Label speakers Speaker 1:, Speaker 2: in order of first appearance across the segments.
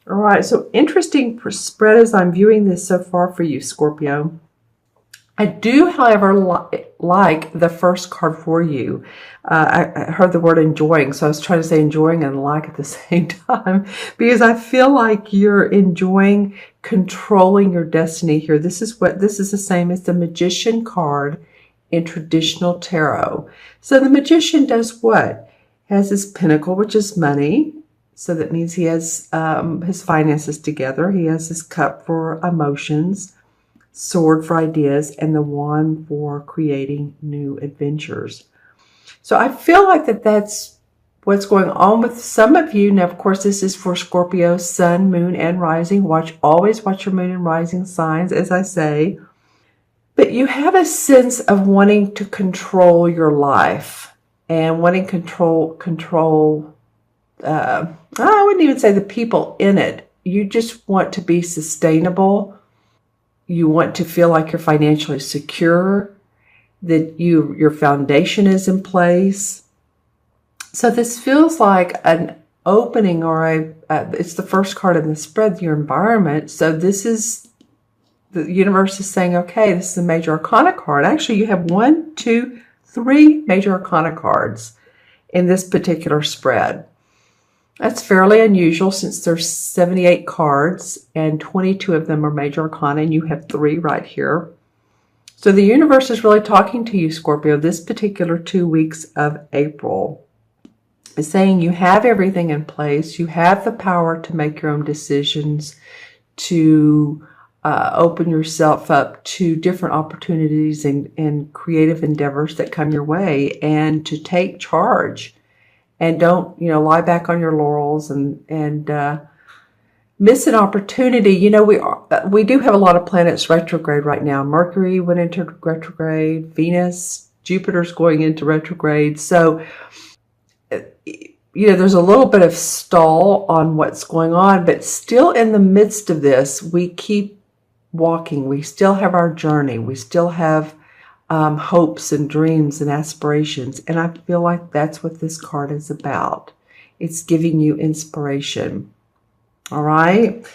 Speaker 1: All right, so interesting spread as I'm viewing this so far for you, Scorpio. I do, however, like the first card for you. I heard the word enjoying, so I was trying to say enjoying and like at the same time because I feel like you're enjoying controlling your destiny here. This is the same as the Magician card in traditional tarot. So the Magician does what? Has his pentacle, which is money. So that means he has his finances together. He has his cup for emotions, sword for ideas, and the wand for creating new adventures. So I feel like that's what's going on with some of you. Now, of course, this is for Scorpio, sun, moon, and rising. Always watch your moon and rising signs, as I say. But you have a sense of wanting to control your life and wanting control. I wouldn't even say the people in it. You just want to be sustainable. You want to feel like you're financially secure, that your foundation is in place. So this feels like an opening, or it's the first card in the spread, your environment. So this is, the universe is saying, okay, this is a major arcana card. Actually, you have 1, 2, 3 major arcana cards in this particular spread. That's fairly unusual since there's 78 cards and 22 of them are major arcana, and you have 3 right here. So the universe is really talking to you, Scorpio, this particular 2 weeks of April. It's saying you have everything in place. You have the power to make your own decisions, to open yourself up to different opportunities and creative endeavors that come your way, and to take charge. And don't, lie back on your laurels and miss an opportunity. We do have a lot of planets retrograde right now. Mercury went into retrograde, Venus, Jupiter's going into retrograde. So, there's a little bit of stall on what's going on, but still in the midst of this, we keep walking. We still have our journey. We still have hopes and dreams and aspirations. And I feel like that's what this card is about. It's giving you inspiration. All right.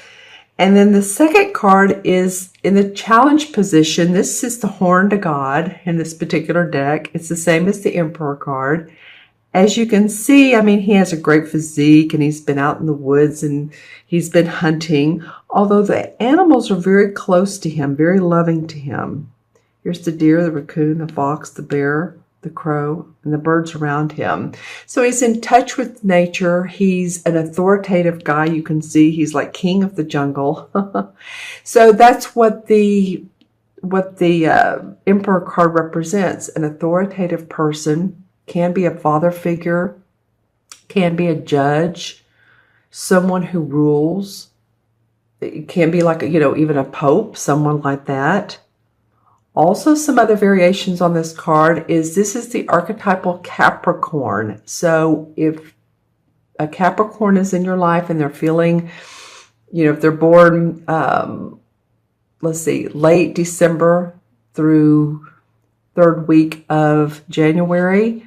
Speaker 1: And then the second card is in the challenge position. This is the Horned God in this particular deck. It's the same as the Emperor card. As you can see, he has a great physique and he's been out in the woods and he's been hunting, although the animals are very close to him, very loving to him. Here's the deer, the raccoon, the fox, the bear, the crow, and the birds around him. So he's in touch with nature. He's an authoritative guy. You can see he's like king of the jungle. So that's what the Emperor card represents. An authoritative person, can be a father figure, can be a judge, someone who rules. It can be like, even a pope, someone like that. Also, some other variations on this card is this is the archetypal Capricorn. So if a Capricorn is in your life and they're feeling, if they're born, late December through 3rd week of January,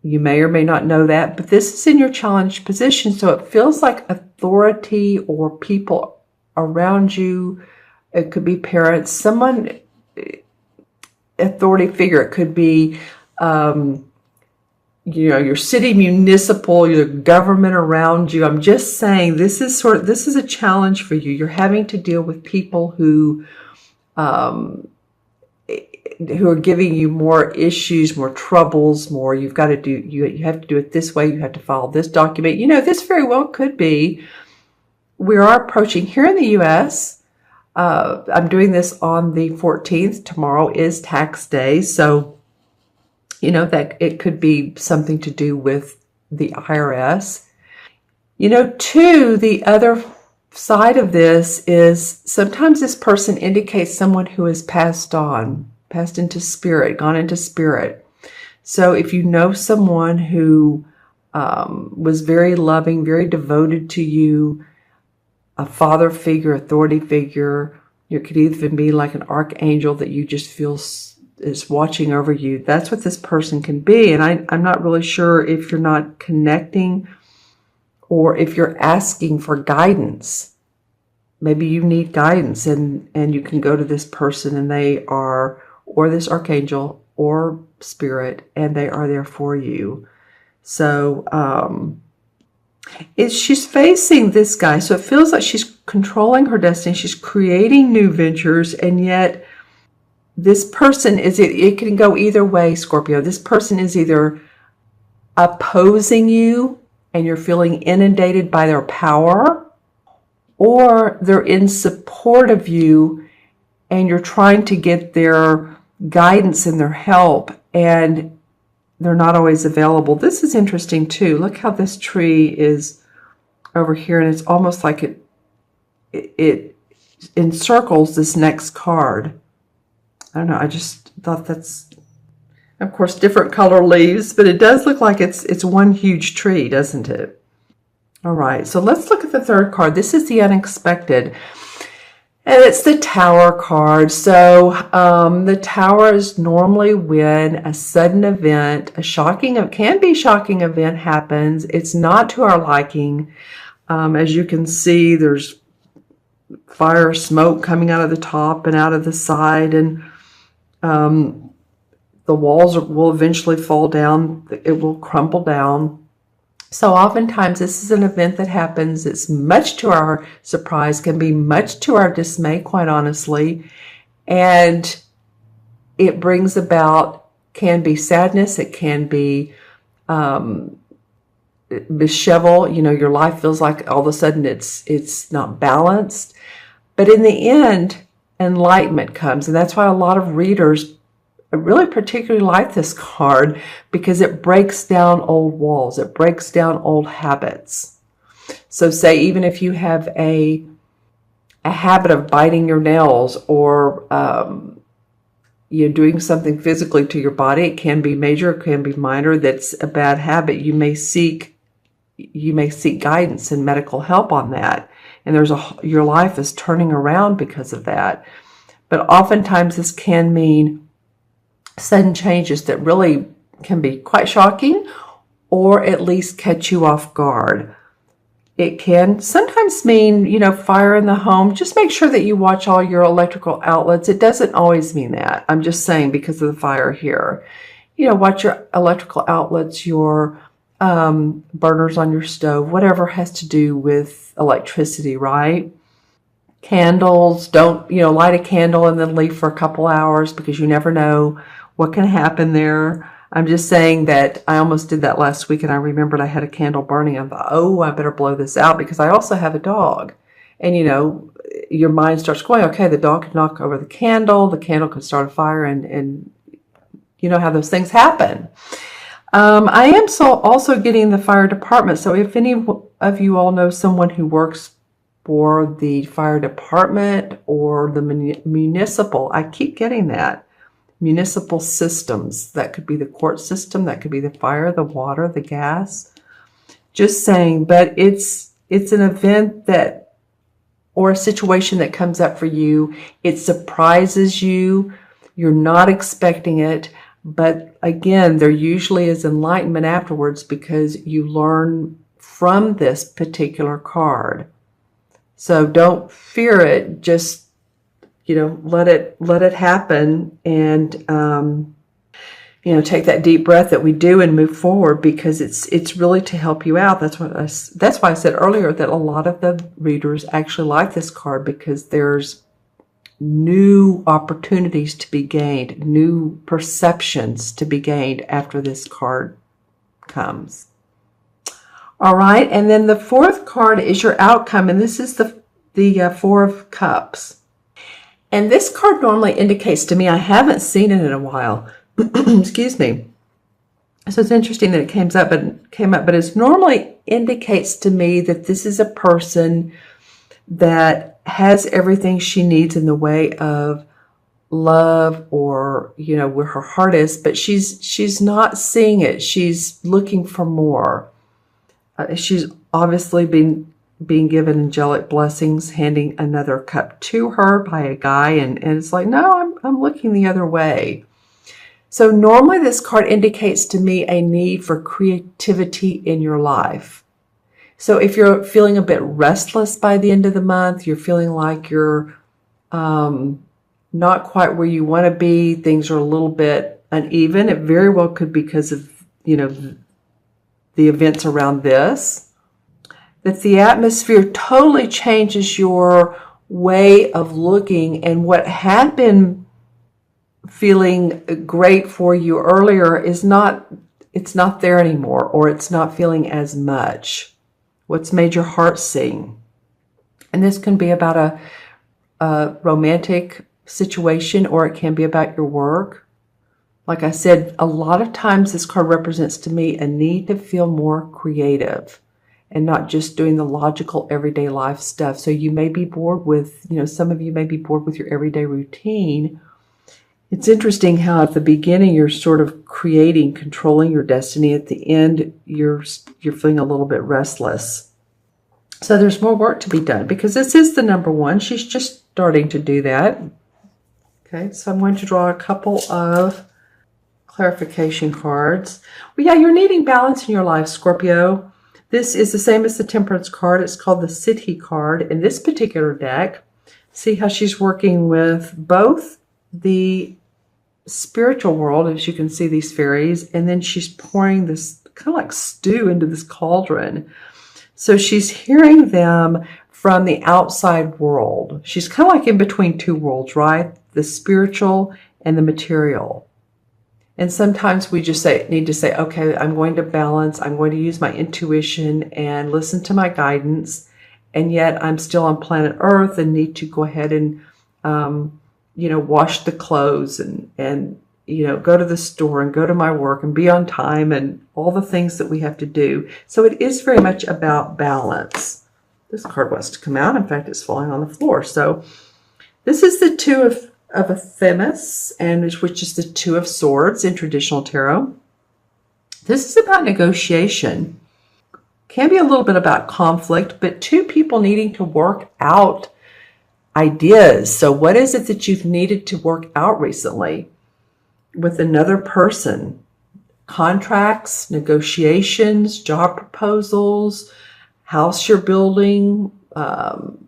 Speaker 1: you may or may not know that, but this is in your challenged position. So it feels like authority or people around you. It could be parents, someone, authority figure. It could be, your city municipal, your government around you. I'm just saying this is a challenge for you. You're having to deal with people who are giving you more issues, more troubles, more you have to do it this way. You have to follow this document. This very well could be, we are approaching here in the U.S., I'm doing this on the 14th. Tomorrow is tax day. So, that it could be something to do with the IRS. Too, the other side of this is sometimes this person indicates someone who has passed into spirit, gone into spirit. So if you know someone who was very loving, very devoted to you, a father figure, authority figure. You could even be like an archangel that you just feel is watching over you. That's what this person can be. And I'm not really sure if you're not connecting or if you're asking for guidance, maybe you need guidance and you can go to this person and they are, or this archangel or spirit, and they are there for you. So she's facing this guy. So it feels like she's controlling her destiny. She's creating new ventures, and yet this person it can go either way, Scorpio. This person is either opposing you and you're feeling inundated by their power, or they're in support of you and you're trying to get their guidance and their help, and they're not always available. This is interesting too. Look how this tree is over here, and it's almost like it encircles this next card. I don't know, I just thought that's, of course, different color leaves, but it does look like it's one huge tree, doesn't it? All right, so let's look at the third card. This is the unexpected, and it's the Tower card. So the Tower is normally when a sudden event, can be shocking event happens. It's not to our liking. As you can see, there's fire, smoke coming out of the top and out of the side, and the walls will eventually fall down. It will crumble down. So oftentimes this is an event that happens. It's much to our surprise, can be much to our dismay, quite honestly. And it brings about, can be sadness. It can be dishevel. You know, your life feels like all of a sudden it's not balanced. But in the end, enlightenment comes. And that's why a lot of readers really particularly like this card, because it breaks down old walls. It breaks down old habits. So say even if you have a habit of biting your nails, or you're doing something physically to your body, it can be major, it can be minor, that's a bad habit. You may seek guidance and medical help on that. And your life is turning around because of that. But oftentimes this can mean sudden changes that really can be quite shocking, or at least catch you off guard. It can sometimes mean, fire in the home. Just make sure that you watch all your electrical outlets. It doesn't always mean that. I'm just saying because of the fire here. Watch your electrical outlets, your burners on your stove, whatever has to do with electricity, right? Candles, don't, light a candle and then leave for a couple hours, because you never know what can happen there. I'm just saying that I almost did that last week, and I remembered I had a candle burning. I thought, oh, I better blow this out, because I also have a dog. And, your mind starts going, okay, the dog could knock over the candle could start a fire, and you know how those things happen. I am also getting the fire department. So if any of you all know someone who works for the fire department or the municipal, I keep getting that. Municipal systems. That could be the court system, that could be the fire, the water, the gas. Just saying, but it's an event that, or a situation that comes up for you. It surprises you. You're not expecting it. But again, there usually is enlightenment afterwards, because you learn from this particular card. So don't fear it. Just let it happen, and take that deep breath that we do and move forward, because it's really to help you out. That's why I said earlier that a lot of the readers actually like this card, because there's new opportunities to be gained, new perceptions to be gained after this card comes. All right, and then the fourth card is your outcome, and this is the Four of Cups. And this card normally indicates to me, I haven't seen it in a while. Excuse me. So it's interesting that it came up, but it normally indicates to me that this is a person that has everything she needs in the way of love, or where her heart is, but she's not seeing it. She's looking for more. She's obviously being given angelic blessings, handing another cup to her by a guy, and it's like, no, I'm looking the other way. So normally this card indicates to me a need for creativity in your life. So if you're feeling a bit restless by the end of the month, you're feeling like you're not quite where you want to be, things are a little bit uneven, it very well could be because of, the events around this. That the atmosphere totally changes your way of looking, and what had been feeling great for you earlier it's not there anymore, or it's not feeling as much. What's made your heart sing? And this can be about a romantic situation, or it can be about your work. Like I said, a lot of times this card represents to me a need to feel more creative and not just doing the logical everyday life stuff. So you may be bored with, some of you may be bored with your everyday routine. It's interesting how at the beginning you're sort of creating, controlling your destiny. At the end, you're feeling a little bit restless. So there's more work to be done, because this is the number one. She's just starting to do that. Okay, so I'm going to draw a couple of clarification cards. Well, yeah, you're needing balance in your life, Scorpio. This is the same as the Temperance card. It's called the Siddhi card in this particular deck. See how she's working with both the spiritual world, as you can see these fairies, and then she's pouring this kind of like stew into this cauldron. So she's hearing them from the outside world. She's kind of like in between two worlds, right? The spiritual and the material. And sometimes we just need to say, okay, I'm going to balance. I'm going to use my intuition and listen to my guidance. And yet I'm still on planet Earth and need to go ahead and, wash the clothes and go to the store and go to my work and be on time and all the things that we have to do. So it is very much about balance. This card wants to come out. In fact, it's falling on the floor. So this is the Two of a Themis, and which is the Two of Swords in traditional tarot. This is about negotiation. Can be a little bit about conflict, but two people needing to work out ideas. So what is it that you've needed to work out recently with another person? Contracts, negotiations, job proposals, house you're building,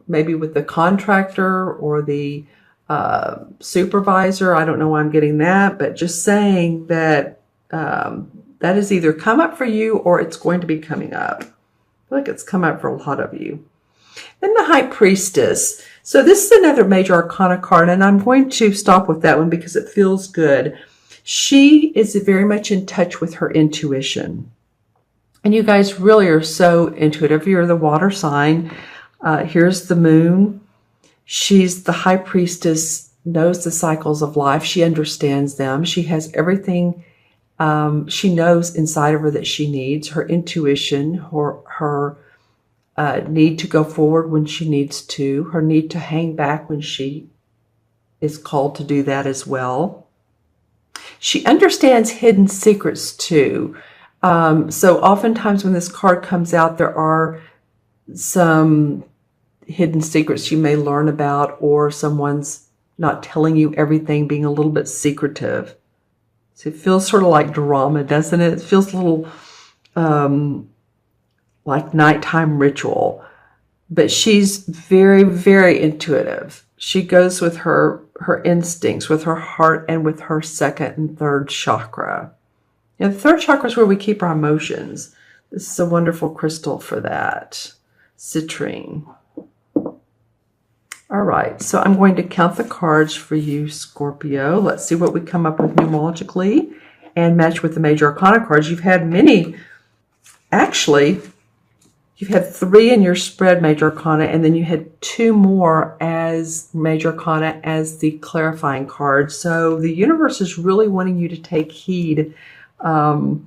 Speaker 1: maybe with the contractor or the supervisor. I don't know why I'm getting that, but just saying that that has either come up for you or it's going to be coming up. I feel like it's come up for a lot of you. Then the High Priestess. So this is another major arcana card, and I'm going to stop with that one because it feels good. She is very much in touch with her intuition. And you guys really are so intuitive. You're the water sign. Here's the moon. She's the High Priestess, knows the cycles of life. She understands them. She has everything she knows inside of her that she needs. Her intuition, her need to go forward when she needs to, her need to hang back when she is called to do that as well. She understands hidden secrets too. So oftentimes when this card comes out, there are some hidden secrets you may learn about, or someone's not telling you everything, being a little bit secretive. So it feels sort of like drama, doesn't it? It feels a little like nighttime ritual. But she's very, very intuitive. She goes with her instincts, with her heart, and with her second and third chakra. The third chakra is where we keep our emotions. This is a wonderful crystal for that. Citrine. All right, so I'm going to count the cards for you, Scorpio. Let's see what we come up with numerologically and match with the major arcana cards. You've had many. Actually, you've had 3 in your spread major arcana, and then you had 2 more as major arcana as the clarifying card. So the universe is really wanting you to take heed to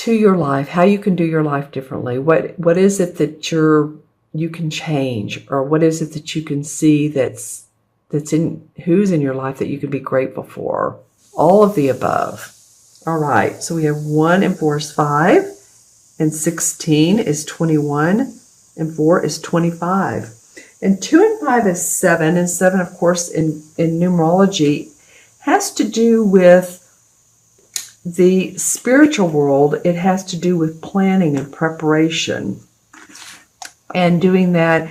Speaker 1: your life, how you can do your life differently. What is it that you can change, or what is it that you can see that's who's in your life that you can be grateful for? All of the above. All right, so we have 1 and 4 is 5, and 16 is 21, and 4 is 25. And 2 and 5 is 7, and 7, of course, in numerology has to do with the spiritual world. It has to do with planning and preparation. and doing that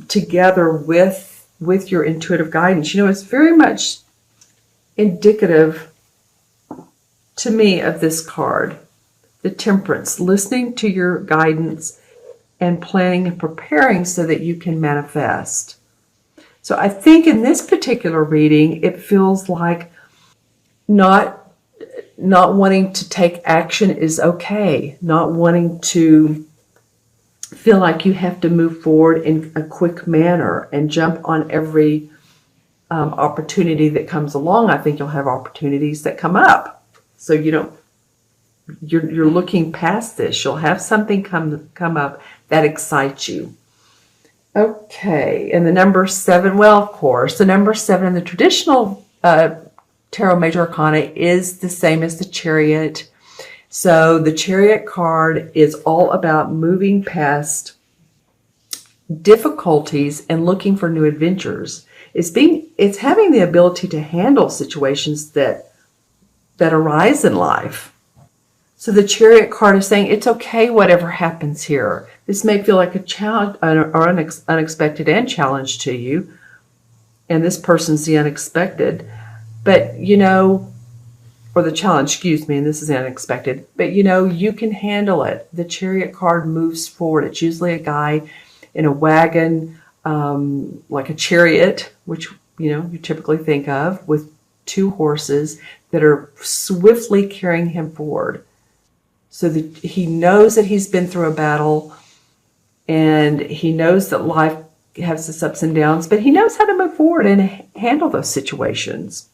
Speaker 1: together with your intuitive guidance. You know, it's very much indicative to me of this card, the Temperance, listening to your guidance and planning and preparing so that you can manifest. So I think in this particular reading, it feels like not wanting to take action is okay. Not wanting to feel like you have to move forward in a quick manner and jump on every opportunity that comes along. I think you'll have opportunities that come up. So you're looking past this. You'll have something come up that excites you. Okay, and the number 7, well, of course, the number 7 in the traditional Tarot Major Arcana is the same as the Chariot. So the Chariot card is all about moving past difficulties and looking for new adventures. It's having the ability to handle situations that arise in life. So the Chariot card is saying it's okay whatever happens here. This may feel like a challenge or unexpected and challenge to you, and this person's the unexpected. But or the challenge, excuse me, and this is unexpected. But you can handle it. The Chariot card moves forward. It's usually a guy in a wagon, like a chariot, which you typically think of, with 2 horses that are swiftly carrying him forward. So that he knows that he's been through a battle, and he knows that life has its ups and downs, but he knows how to move forward and handle those situations.